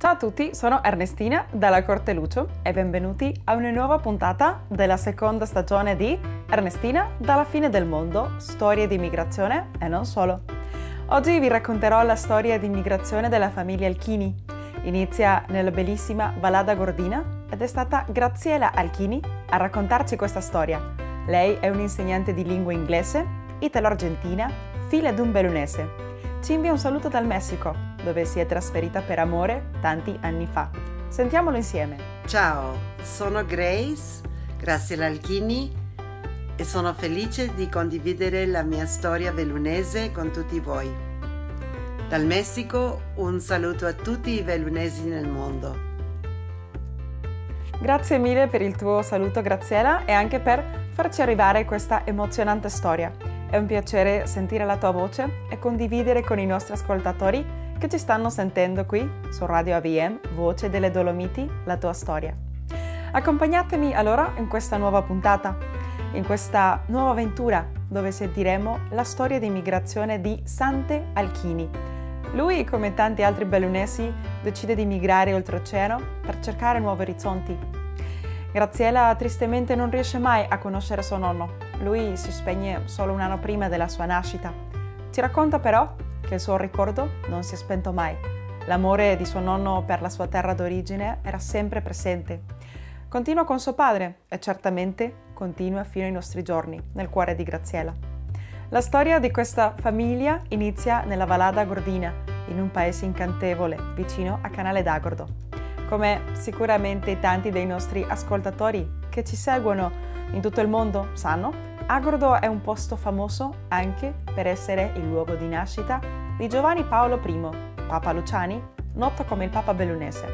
Ciao a tutti, sono Ernestina dalla Corte Lucio e benvenuti a una nuova puntata della seconda stagione di Ernestina dalla fine del mondo, storie di immigrazione e non solo. Oggi vi racconterò la storia di immigrazione della famiglia Alchini. Inizia nella bellissima Vallada Gordina ed è stata Graziella Alchini a raccontarci questa storia. Lei è un'insegnante di lingua inglese, italo-argentina, figlia di un bellunese. Ci invia un saluto dal Messico, dove si è trasferita per amore tanti anni fa. Sentiamolo insieme. Ciao, sono Graziella Alchini e sono felice di condividere la mia storia bellunese con tutti voi. Dal Messico un saluto a tutti i bellunesi nel mondo. Grazie mille per il tuo saluto, Graziella, e anche per farci arrivare questa emozionante storia. È un piacere sentire la tua voce e condividere con i nostri ascoltatori che ci stanno sentendo qui su Radio AVM, Voce delle Dolomiti, la tua storia. Accompagnatemi allora in questa nuova puntata, in questa nuova avventura dove sentiremo la storia di immigrazione di Sante Alchini. Lui, come tanti altri bellunesi, decide di migrare oltreoceano per cercare nuovi orizzonti. Graziella tristemente non riesce mai a conoscere suo nonno. Lui si spegne solo un anno prima della sua nascita. Ci racconta però che il suo ricordo non si è spento mai. L'amore di suo nonno per la sua terra d'origine era sempre presente. Continua con suo padre e certamente continua fino ai nostri giorni, nel cuore di Graziella. La storia di questa famiglia inizia nella Vallada Gordina, in un paese incantevole, vicino a Canale d'Agordo. Come sicuramente tanti dei nostri ascoltatori che ci seguono in tutto il mondo sanno, Agordo è un posto famoso anche per essere il luogo di nascita di Giovanni Paolo I, Papa Luciani, noto come il Papa Bellunese.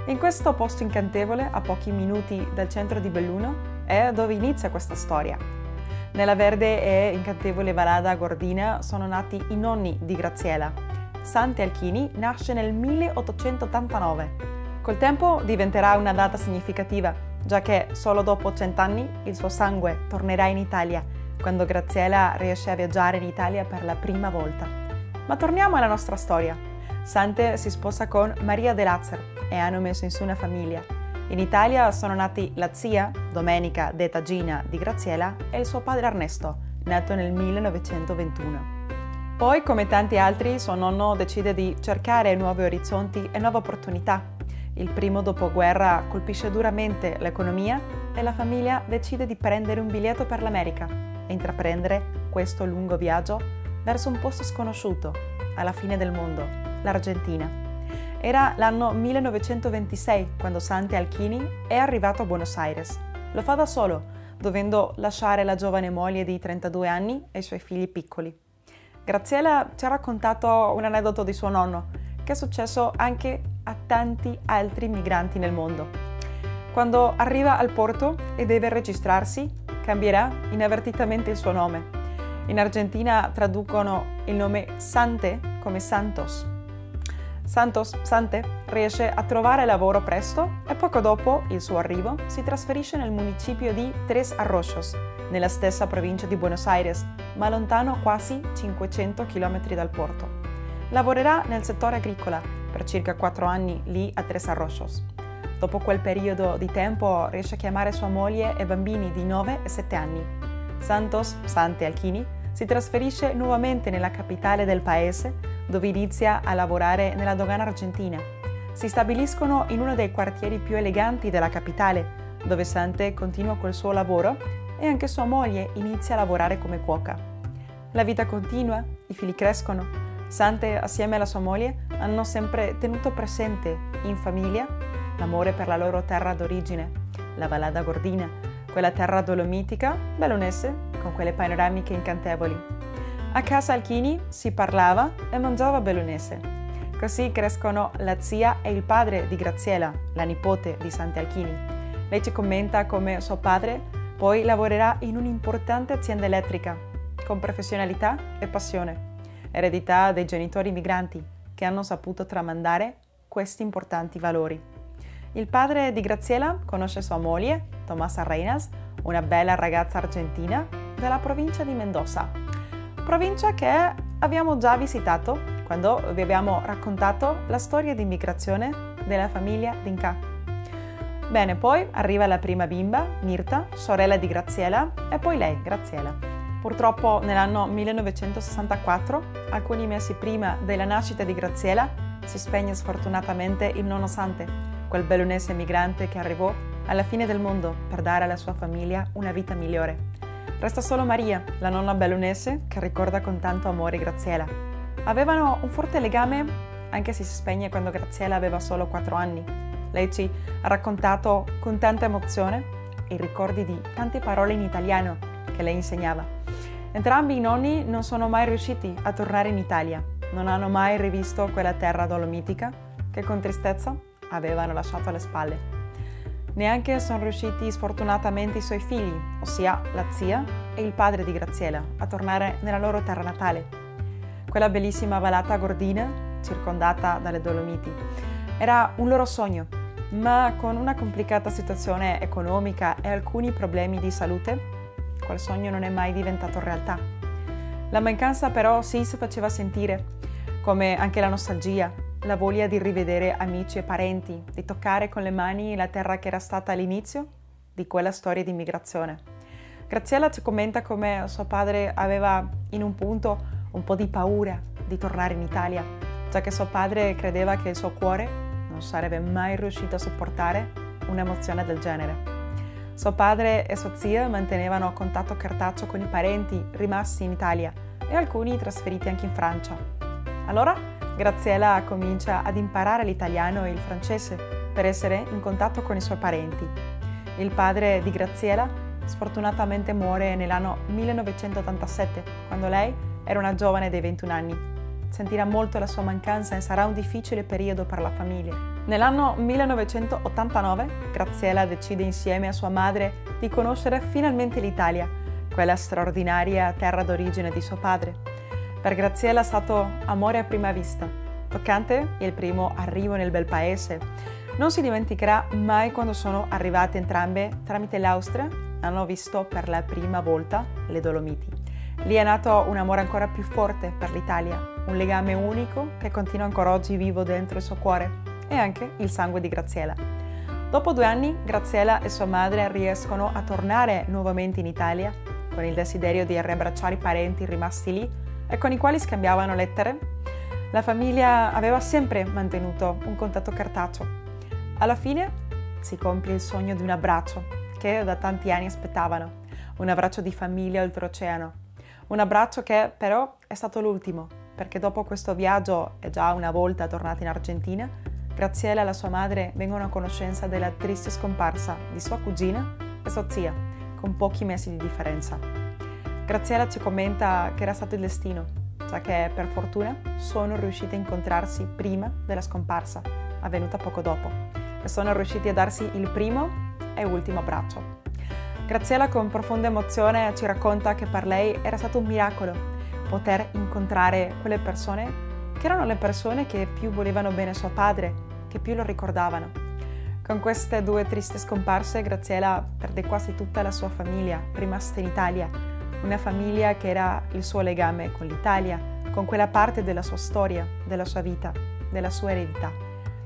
In questo posto incantevole, a pochi minuti dal centro di Belluno, è dove inizia questa storia. Nella verde e incantevole Vallada Gordina sono nati i nonni di Graziella. Sante Alchini nasce nel 1889. Col tempo diventerà una data significativa, già che solo dopo 100 anni il suo sangue tornerà in Italia, quando Graziella riesce a viaggiare in Italia per la prima volta. Ma torniamo alla nostra storia. Sante si sposa con Maria de Lazar e hanno messo in su una famiglia. In Italia sono nati la zia, Domenica, detta Gina, di Graziella, e il suo padre Ernesto, nato nel 1921. Poi, come tanti altri, suo nonno decide di cercare nuovi orizzonti e nuove opportunità. Il primo dopoguerra colpisce duramente l'economia e la famiglia decide di prendere un biglietto per l'America e intraprendere questo lungo viaggio verso un posto sconosciuto, alla fine del mondo, l'Argentina. Era l'anno 1926 quando Sante Alchini è arrivato a Buenos Aires. Lo fa da solo, dovendo lasciare la giovane moglie di 32 anni e i suoi figli piccoli. Graziella ci ha raccontato un aneddoto di suo nonno, che è successo anche a tanti altri migranti nel mondo. Quando arriva al porto e deve registrarsi, cambierà inavvertitamente il suo nome. In Argentina traducono il nome Sante come Santos. Sante riesce a trovare lavoro presto e poco dopo il suo arrivo si trasferisce nel municipio di Tres Arroyos, nella stessa provincia di Buenos Aires, ma lontano quasi 500 km dal porto. Lavorerà nel settore agricolo per circa 4 anni lì a Tres Arroyos. Dopo quel periodo di tempo riesce a chiamare sua moglie e bambini di 9 e 7 anni. Sante Alchini si trasferisce nuovamente nella capitale del paese, dove inizia a lavorare nella dogana argentina. Si stabiliscono in uno dei quartieri più eleganti della capitale, dove Sante continua col suo lavoro e anche sua moglie inizia a lavorare come cuoca. La vita continua, i figli crescono. Sante, assieme alla sua moglie, hanno sempre tenuto presente in famiglia l'amore per la loro terra d'origine, la Vallada Gordina, quella terra dolomitica, bellunese, con quelle panoramiche incantevoli. A casa Alchini si parlava e mangiava bellunese. Così crescono la zia e il padre di Graziella, la nipote di Sante Alchini. Lei ci commenta come suo padre poi lavorerà in un'importante azienda elettrica, con professionalità e passione. Eredità dei genitori migranti che hanno saputo tramandare questi importanti valori. Il padre di Graziella conosce sua moglie, Tomasa Reynals, una bella ragazza argentina della provincia di Mendoza, provincia che abbiamo già visitato quando vi abbiamo raccontato la storia di immigrazione della famiglia D'Inca. Bene, poi arriva la prima bimba, Mirta, sorella di Graziella, e poi lei, Graziella. Purtroppo nell'anno 1964, alcuni mesi prima della nascita di Graziella, si spegne sfortunatamente il nonno Sante, quel bellunese migrante che arrivò alla fine del mondo per dare alla sua famiglia una vita migliore. Resta solo Maria, la nonna bellunese, che ricorda con tanto amore Graziella. Avevano un forte legame, anche se si spegne quando Graziella aveva solo 4 anni. Lei ci ha raccontato con tanta emozione i ricordi di tante parole in italiano che lei insegnava. Entrambi i nonni non sono mai riusciti a tornare in Italia, non hanno mai rivisto quella terra dolomitica che con tristezza avevano lasciato alle spalle. Neanche sono riusciti sfortunatamente i suoi figli, ossia la zia e il padre di Graziella, a tornare nella loro terra natale. Quella bellissima vallata gordina, circondata dalle Dolomiti, era un loro sogno, ma con una complicata situazione economica e alcuni problemi di salute, quel sogno non è mai diventato realtà. La mancanza però sì si faceva sentire, come anche la nostalgia, la voglia di rivedere amici e parenti, di toccare con le mani la terra che era stata all'inizio di quella storia di immigrazione. Graziella ci commenta come suo padre aveva in un punto un po' di paura di tornare in Italia, già che suo padre credeva che il suo cuore non sarebbe mai riuscito a sopportare un'emozione del genere. Suo padre e sua zia mantenevano contatto cartaceo con i parenti rimasti in Italia e alcuni trasferiti anche in Francia. Allora Graziella comincia ad imparare l'italiano e il francese per essere in contatto con i suoi parenti. Il padre di Graziella sfortunatamente muore nell'anno 1987, quando lei era una giovane dei 21 anni. Sentirà molto la sua mancanza e sarà un difficile periodo per la famiglia. Nell'anno 1989 Graziella decide insieme a sua madre di conoscere finalmente l'Italia, quella straordinaria terra d'origine di suo padre. Per Graziella è stato amore a prima vista, toccante il primo arrivo nel bel paese. Non si dimenticherà mai quando sono arrivate entrambe tramite l'Austria, hanno visto per la prima volta le Dolomiti. Lì è nato un amore ancora più forte per l'Italia, un legame unico che continua ancora oggi vivo dentro il suo cuore e anche il sangue di Graziella. Dopo 2 anni, Graziella e sua madre riescono a tornare nuovamente in Italia con il desiderio di riabbracciare i parenti rimasti lì e con i quali scambiavano lettere. La famiglia aveva sempre mantenuto un contatto cartaceo. Alla fine si compie il sogno di un abbraccio che da tanti anni aspettavano, un abbraccio di famiglia oltreoceano. Un abbraccio che però è stato l'ultimo, perché dopo questo viaggio e già una volta tornata in Argentina, Graziella e la sua madre vengono a conoscenza della triste scomparsa di sua cugina e sua zia, con pochi mesi di differenza. Graziella ci commenta che era stato il destino, già che per fortuna sono riusciti a incontrarsi prima della scomparsa, avvenuta poco dopo, e sono riusciti a darsi il primo e ultimo abbraccio. Graziella con profonda emozione ci racconta che per lei era stato un miracolo poter incontrare quelle persone che erano le persone che più volevano bene suo padre, che più lo ricordavano. Con queste 2 tristi scomparse Graziella perde quasi tutta la sua famiglia rimasta in Italia, una famiglia che era il suo legame con l'Italia, con quella parte della sua storia, della sua vita, della sua eredità.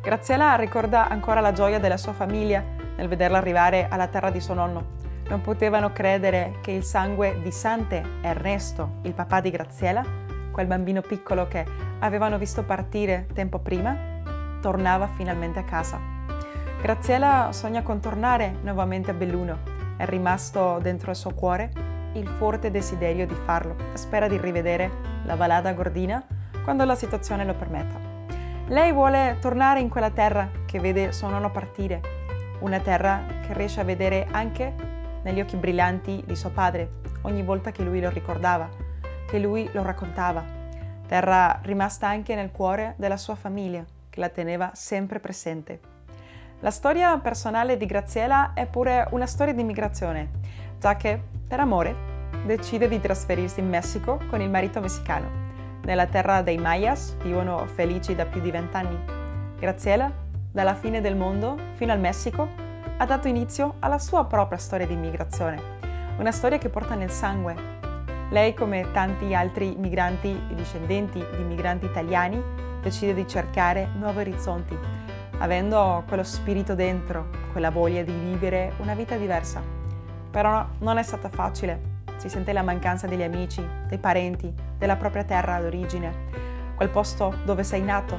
Graziella ricorda ancora la gioia della sua famiglia nel vederla arrivare alla terra di suo nonno. Non potevano credere che il sangue di Sante Ernesto, il papà di Graziella, quel bambino piccolo che avevano visto partire tempo prima, tornava finalmente a casa. Graziella sogna con tornare nuovamente a Belluno. È rimasto dentro il suo cuore il forte desiderio di farlo e spera di rivedere la vallata gordina quando la situazione lo permetta. Lei vuole tornare in quella terra che vede suo nonno partire, una terra che riesce a vedere anche negli occhi brillanti di suo padre ogni volta che lui lo ricordava, che lui lo raccontava. Terra rimasta anche nel cuore della sua famiglia, che la teneva sempre presente. La storia personale di Graziella è pure una storia di immigrazione, già che, per amore, decide di trasferirsi in Messico con il marito messicano. Nella terra dei Mayas vivono felici da più di 20 anni. Graziella, dalla fine del mondo fino al Messico, ha dato inizio alla sua propria storia di immigrazione, una storia che porta nel sangue. Lei, come tanti altri migranti e discendenti di migranti italiani, decide di cercare nuovi orizzonti, avendo quello spirito dentro, quella voglia di vivere una vita diversa. Però non è stata facile. Si sente la mancanza degli amici, dei parenti, della propria terra d'origine, quel posto dove sei nato.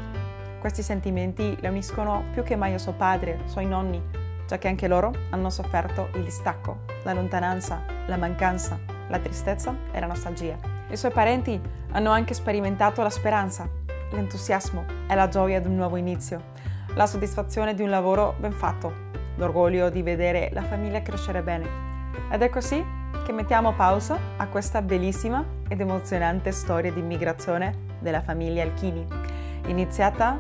Questi sentimenti le uniscono più che mai a suo padre, ai suoi nonni, già che anche loro hanno sofferto il distacco, la lontananza, la mancanza, la tristezza e la nostalgia. I suoi parenti hanno anche sperimentato la speranza, l'entusiasmo e la gioia di un nuovo inizio, la soddisfazione di un lavoro ben fatto, l'orgoglio di vedere la famiglia crescere bene. Ed è così che mettiamo pausa a questa bellissima ed emozionante storia di immigrazione della famiglia Alchini, iniziata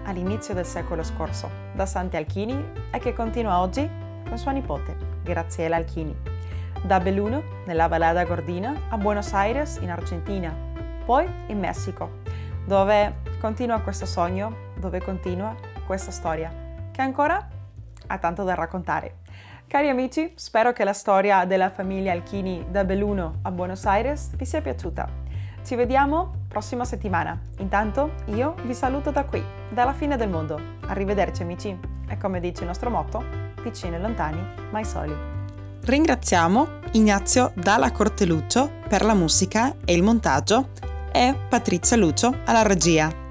all'inizio del secolo scorso da Santi Alchini e che continua oggi con sua nipote, Graziela Alchini, da Belluno, nella Vallada Gordina, a Buenos Aires, in Argentina, poi in Messico, dove continua questo sogno, dove continua questa storia, che ancora ha tanto da raccontare. Cari amici, spero che la storia della famiglia Alchini da Belluno a Buenos Aires vi sia piaciuta. Ci vediamo prossima settimana. Intanto io vi saluto da qui, dalla fine del mondo. Arrivederci amici. E come dice il nostro motto, vicini e lontani, mai soli. Ringraziamo Ignazio Dalla Corte Lucio per la musica e il montaggio e Patrizia Lucio alla regia.